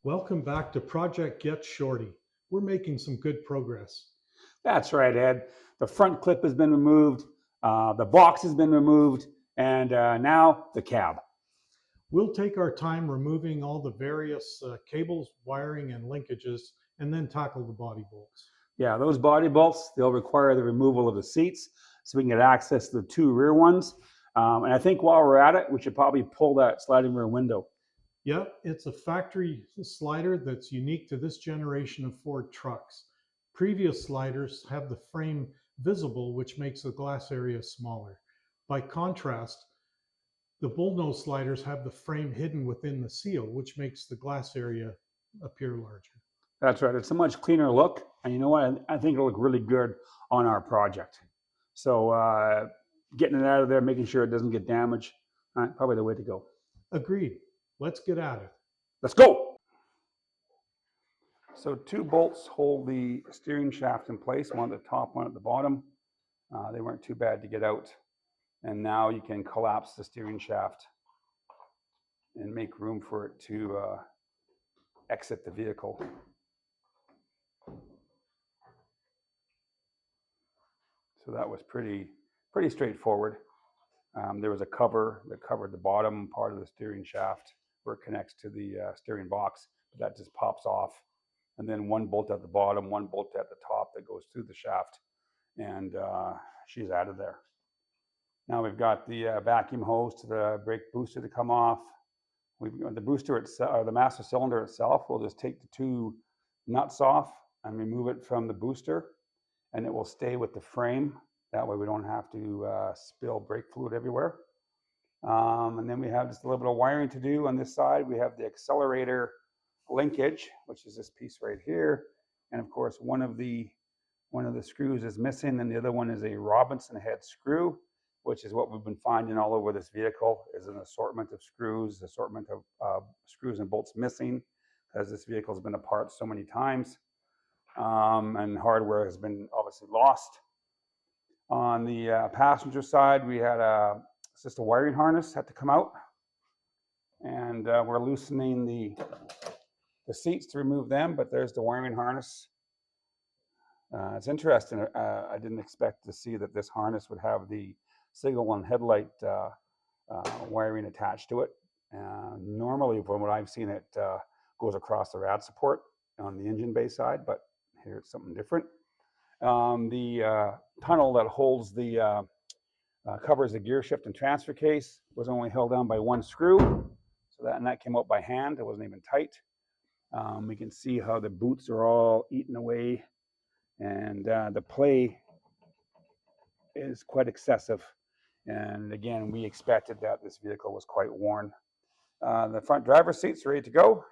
Welcome back to Project Get Shorty. We're making some good progress. That's right, Ed. The front clip has been removed, the box has been removed, and now the cab. We'll take our time removing all the various cables, wiring, and linkages, and then tackle the body bolts. Yeah, those body bolts, they'll require the removal of the seats so we can get access to the two rear ones. And I think while we're at it, we should probably pull that sliding rear window. Yep, it's a factory slider that's unique to this generation of Ford trucks. Previous sliders have the frame visible, which makes the glass area smaller. By contrast, the bullnose sliders have the frame hidden within the seal, which makes the glass area appear larger. That's right. It's a much cleaner look. And you know what? I think it'll look really good on our project. So getting it out of there, making sure it doesn't get damaged, probably the way to go. Agreed. Let's get at it. Let's go. So two bolts hold the steering shaft in place, one at the top, one at the bottom. They weren't too bad to get out. And now you can collapse the steering shaft and make room for it to exit the vehicle. So that was pretty straightforward. There was a cover that covered the bottom part of the steering shaft where it connects to the steering box, but that just pops off. And then one bolt at the bottom, one bolt at the top that goes through the shaft, and she's out of there. Now we've got the vacuum hose to the brake booster to come off. We've got the booster itself, or the master cylinder itself. We'll just take the two nuts off and remove it from the booster, and it will stay with the frame. That way we don't have to spill brake fluid everywhere. And then we have just a little bit of wiring to do on this side. We have the accelerator linkage, which is this piece right here. And of course, one of the screws is missing, and the other one is a Robinson head screw, which is what we've been finding all over this vehicle, is an assortment of screws, screws and bolts missing, because this vehicle has been apart so many times. And hardware has been obviously lost. On the passenger side, we had just a wiring harness had to come out, and we're loosening the seats to remove them, but there's the wiring harness. It's interesting. I didn't expect to see that this harness would have the signal and headlight wiring attached to it. Normally, from what I've seen, it goes across the rad support on the engine bay side, but here it's something different. The tunnel that holds the covers the gear shift and transfer case was only held down by one screw, so that came out by hand. It wasn't even tight. We can see how the boots are all eaten away, and the play is quite excessive. And again, we expected that this vehicle was quite worn. The front driver's seat's ready to go.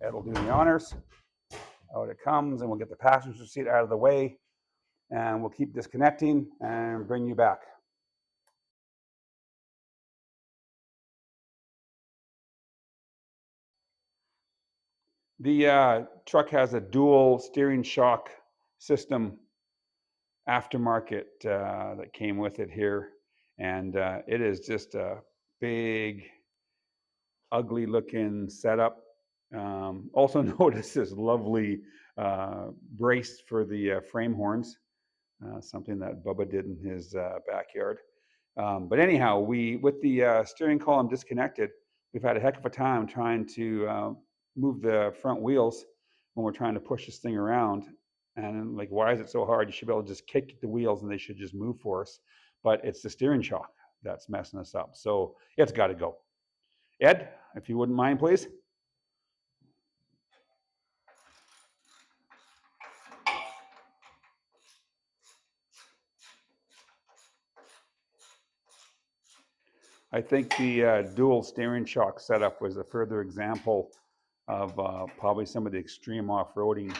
It'll do the honors. Out it comes, and we'll get the passenger seat out of the way, and we'll keep disconnecting and bring you back. The truck has a dual steering shock system aftermarket that came with it here, and it is just a big, ugly looking setup. Also notice this lovely brace for the frame horns, something that Bubba did in his backyard. But anyhow, with the steering column disconnected, we've had a heck of a time trying to move the front wheels when we're trying to push this thing around. And like, why is it so hard? You should be able to just kick the wheels and they should just move for us. But it's the steering shock that's messing us up. So it's got to go. Ed, if you wouldn't mind, please. I think the dual steering shock setup was a further example of probably some of the extreme off-roading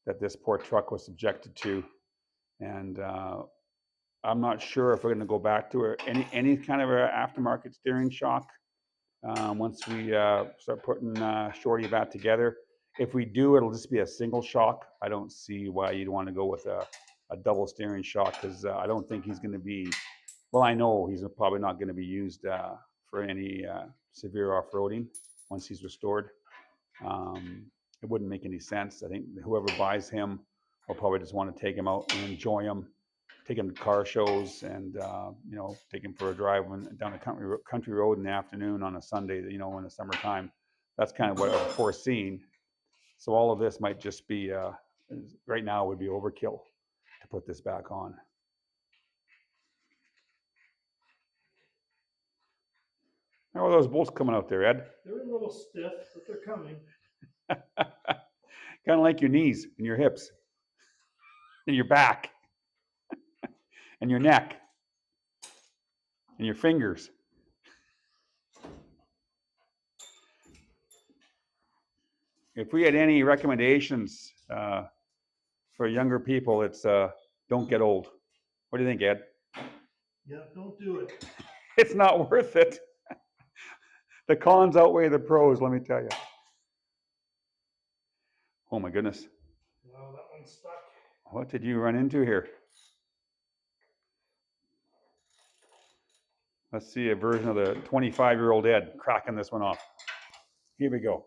that this poor truck was subjected to. And I'm not sure if we're going to go back to any kind of aftermarket steering shock once we start putting Shorty back together. If we do, it'll just be a single shock. I don't see why you'd want to go with a double steering shock, because I don't think he's going to be, well, I know he's probably not going to be used for any severe off-roading once he's restored. It wouldn't make any sense. I think whoever buys him will probably just want to take him out and enjoy him, take him to car shows, and take him for a drive down a country road in the afternoon on a Sunday, in the summertime. That's kind of what I've foreseen. So all of this might just be right now would be overkill to put this back on. How are those bolts coming out there, Ed? They're a little stiff, but they're coming. Kind of like your knees and your hips and your back and your neck and your fingers. If we had any recommendations for younger people, it's don't get old. What do you think, Ed? Yeah, don't do it. It's not worth it. The cons outweigh the pros, let me tell you. Oh my goodness. Well, that one's stuck. What did you run into here? Let's see a version of the 25-year-old Ed cracking this one off. Here we go.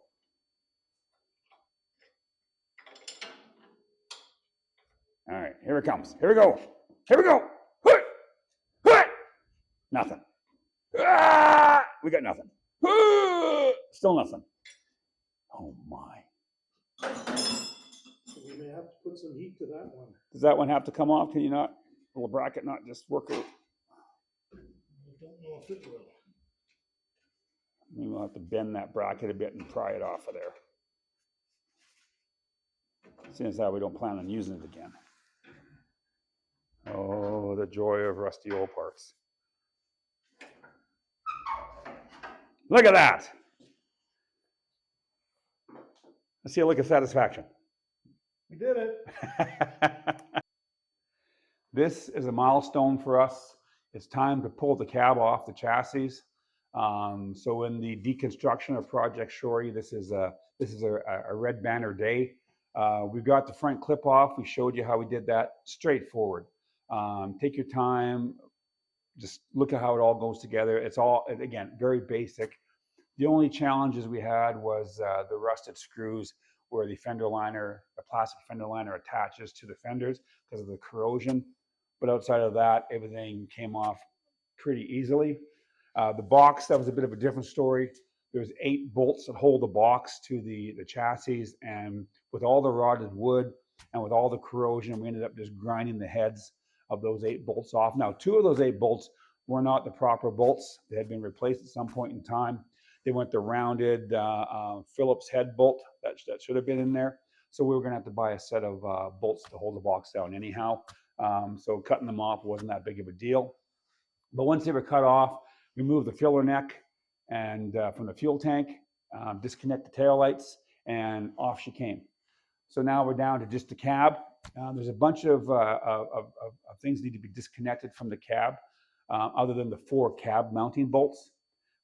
All right, here it comes. Here we go. Here we go. Nothing. We got nothing. Still nothing. Oh my. We may have to put some heat to that one. Does that one have to come off? Can you not, will the bracket not just work out? I don't know if it will. Maybe we'll have to bend that bracket a bit and pry it off of there. Seeing as how we don't plan on using it again. Oh, the joy of rusty old parts. Look at that. Let's see a look of satisfaction. We did it. This is a milestone for us. It's time to pull the cab off the chassis. So in the deconstruction of Project Shorty, this is a red banner day. We've got the front clip off. We showed you how we did that. Straightforward. Take your time. Just look at how it all goes together. It's all, again, very basic. The only challenges we had was the rusted screws where the fender liner, the plastic fender liner attaches to the fenders because of the corrosion. But outside of that, everything came off pretty easily. The box, that was a bit of a different story. There's 8 bolts that hold the box to the chassis, and with all the rotted wood and with all the corrosion, we ended up just grinding the heads of those 8 bolts off. Now, 2 of those 8 bolts were not the proper bolts. They had been replaced at some point in time. They went the rounded Phillips head bolt that should have been in there. So we were going to have to buy a set of bolts to hold the box down anyhow. So cutting them off wasn't that big of a deal. But once they were cut off, we moved the filler neck and from the fuel tank, disconnect the taillights, and off she came. So now we're down to just the cab. There's a bunch of things need to be disconnected from the cab, other than the 4 cab mounting bolts.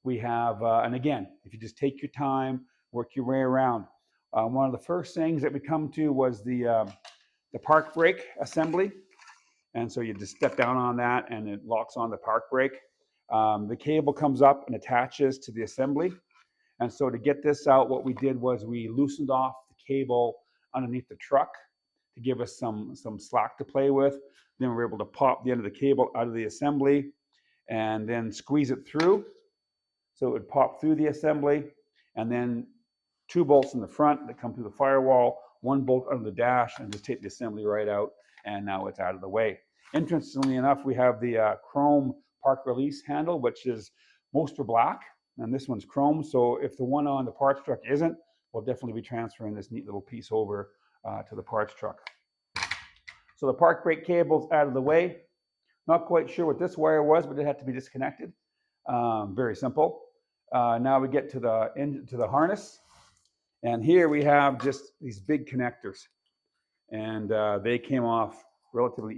We have, and again, if you just take your time, work your way around. One of the first things that we come to was the park brake assembly. And so you just step down on that and it locks on the park brake. The cable comes up and attaches to the assembly. And so to get this out, what we did was we loosened off the cable underneath the truck to give us some slack to play with. Then we were able to pop the end of the cable out of the assembly and then squeeze it through. So it would pop through the assembly, and then 2 bolts in the front that come through the firewall, 1 bolt under the dash, and just take the assembly right out, and now it's out of the way. Interestingly enough, we have the chrome park release handle, which is, most are black, and this one's chrome. So if the one on the parts truck isn't, we'll definitely be transferring this neat little piece over to the parts truck. So the park brake cable's out of the way. Not quite sure what this wire was, but it had to be disconnected. Very simple. Now we get to the harness, and here we have just these big connectors, and they came off relatively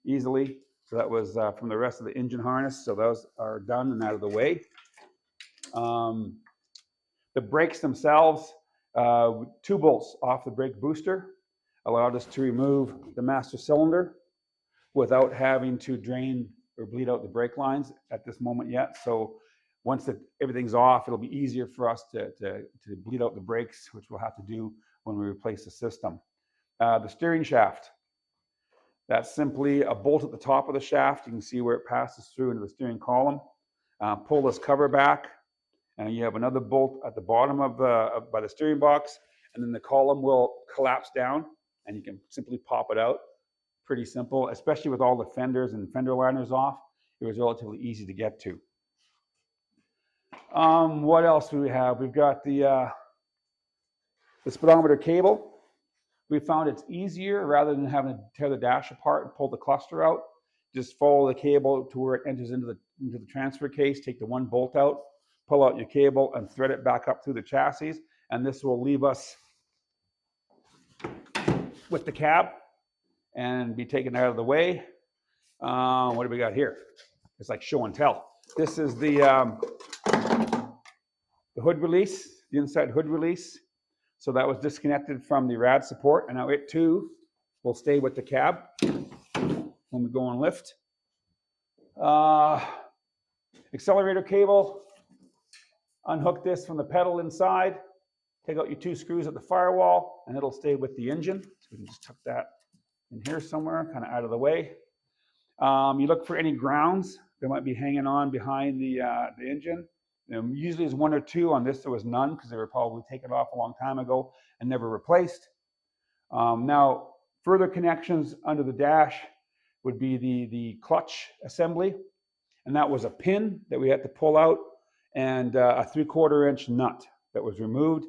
easily. So that was from the rest of the engine harness. So those are done and out of the way. The brakes themselves, 2 bolts off the brake booster allowed us to remove the master cylinder without having to drain or bleed out the brake lines at this moment yet. So Once everything's off, it'll be easier for us to bleed out the brakes, which we'll have to do when we replace the system. The steering shaft, that's simply a bolt at the top of the shaft. You can see where it passes through into the steering column. Pull this cover back, and you have another bolt at the bottom by the steering box, and then the column will collapse down, and you can simply pop it out. Pretty simple, especially with all the fenders and fender liners off. It was relatively easy to get to. What else do we have? We've got the speedometer cable. We found it's easier, rather than having to tear the dash apart and pull the cluster out, just follow the cable to where it enters into the transfer case, take the one bolt out, pull out your cable and thread it back up through the chassis, and this will leave us with the cab and be taken out of the way. What do we got here? It's like show and tell. This is the hood release, the inside hood release. So that was disconnected from the rad support, and now it too will stay with the cab when we go on lift. Accelerator cable, unhook this from the pedal inside, take out your 2 screws at the firewall, and it'll stay with the engine. So we can just tuck that in here somewhere, kind of out of the way. You look for any grounds that might be hanging on behind the engine. Usually there's 1 or 2. On this there was none, because they were probably taken off a long time ago and never replaced. Now, further connections under the dash would be the clutch assembly, and that was a pin that we had to pull out, and a 3/4 inch nut that was removed.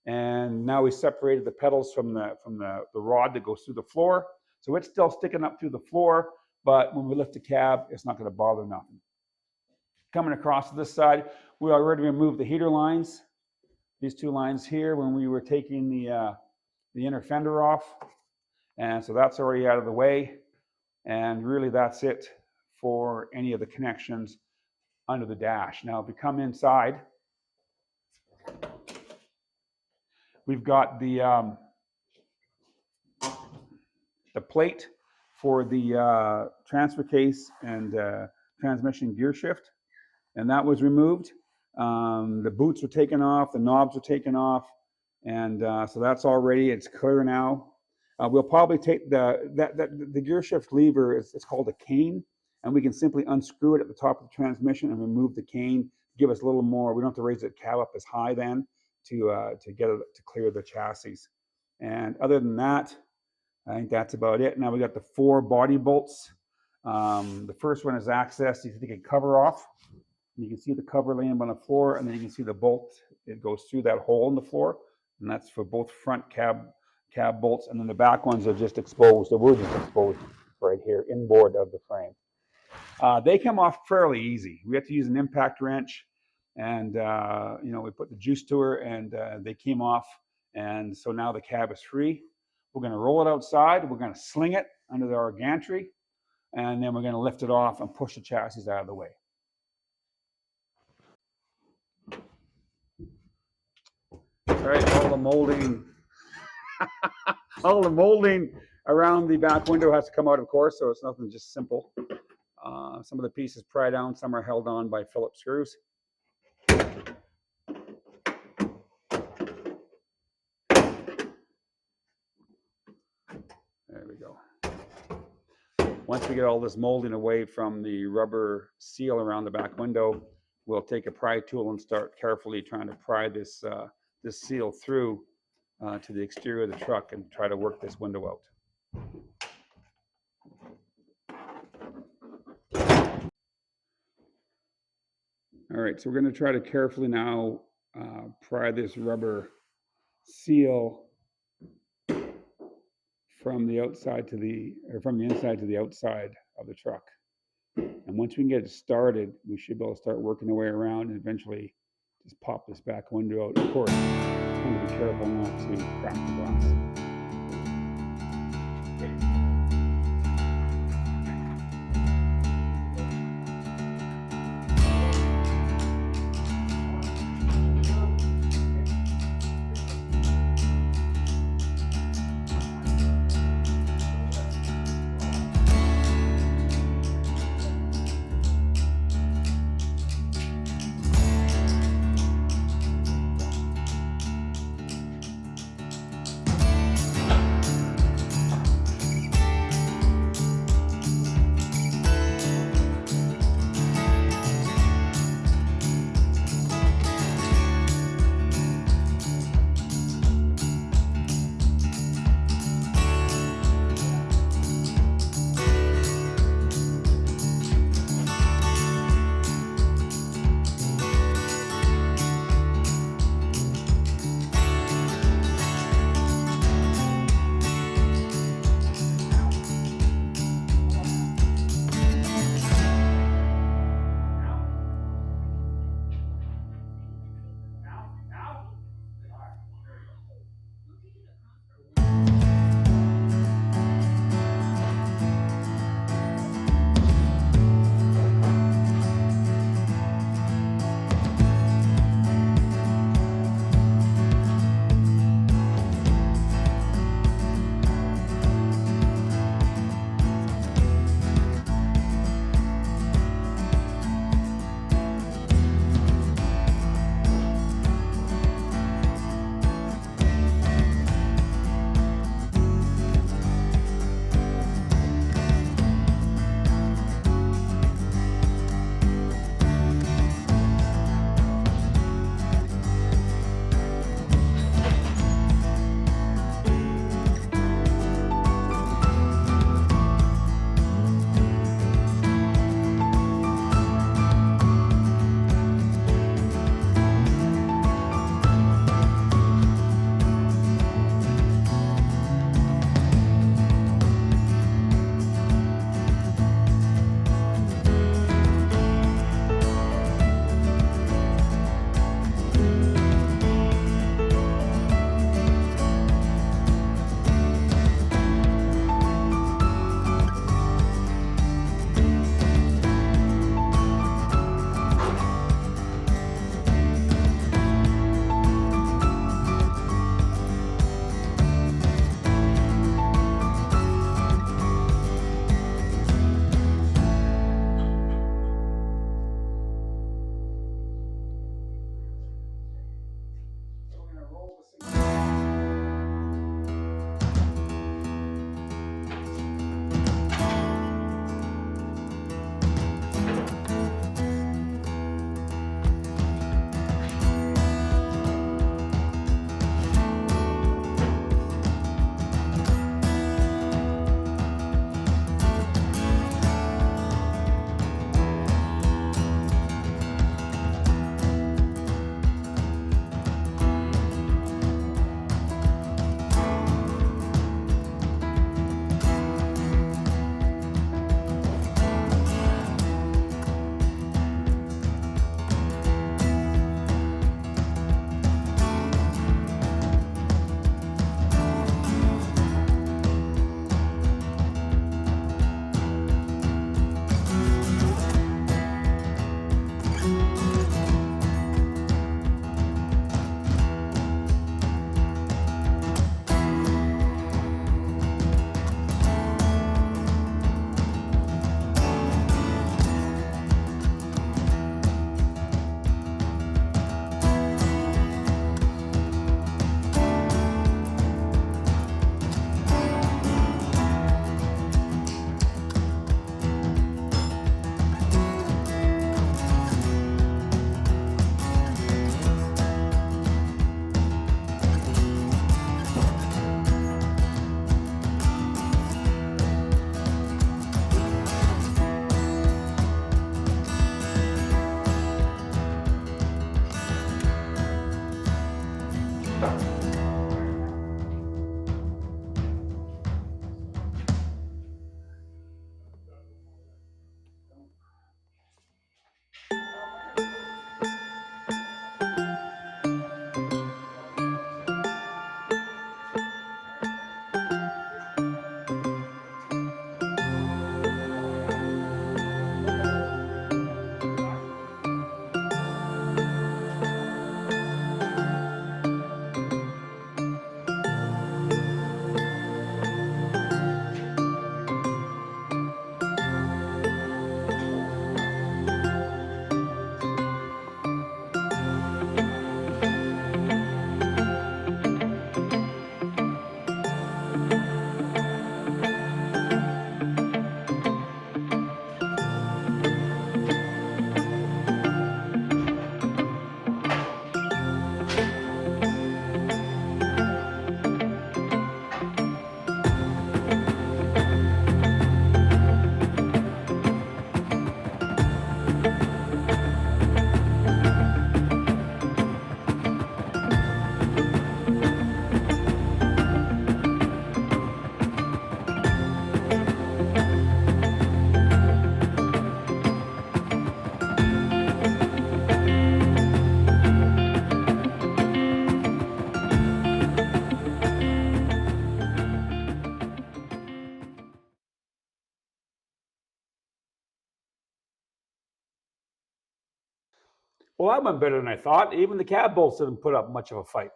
And now we separated the pedals from the rod that goes through the floor, so it's still sticking up through the floor, but when we lift the cab, it's not going to bother nothing. Coming across to this side, we already removed the heater lines, these 2 lines here, when we were taking the inner fender off, and so that's already out of the way. And really that's it for any of the connections under the dash. Now if we come inside, we've got the plate for the transfer case and transmission gear shift, and that was removed. The boots were taken off, the knobs were taken off, and so that's all ready. It's clear now. We'll probably take the gear shift lever, it's called a cane, and we can simply unscrew it at the top of the transmission and remove the cane to give us a little more. We don't have to raise the cab up as high then to get it to clear the chassis. And other than that, I think that's about it. Now we got the 4 body bolts. The first one is accessed. You can take a cover off. You can see the cover laying on the floor, and then you can see the bolt. It goes through that hole in the floor, and that's for both front cab bolts, and then the back ones are just exposed. We're just exposed right here, inboard of the frame. They come off fairly easy. We have to use an impact wrench, and we put the juice to her, and they came off, and so now the cab is free. We're going to roll it outside. We're going to sling it under our gantry, and then we're going to lift it off and push the chassis out of the way. All right, all the molding around the back window has to come out, of course, so it's nothing just simple. Some of the pieces pry down, some are held on by Phillips screws. There we go. Once we get all this molding away from the rubber seal around the back window, we'll take a pry tool and start carefully trying to pry this seal through to the exterior of the truck and try to work this window out. All right, so we're going to try to carefully now pry this rubber seal from the outside to from the inside to the outside of the truck. And once we can get it started, we should be able to start working our way around and eventually just pop this back window out. Of course, I'm going to be careful not to crack the glass. Well, that went better than I thought. Even the cab bolts didn't put up much of a fight.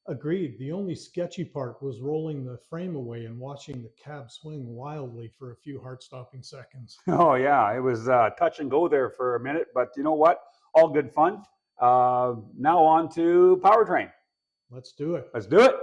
Agreed. The only sketchy part was rolling the frame away and watching the cab swing wildly for a few heart-stopping seconds. Oh yeah, it was touch and go there for a minute, but you know what? All good fun. Now on to powertrain. Let's do it. Let's do it.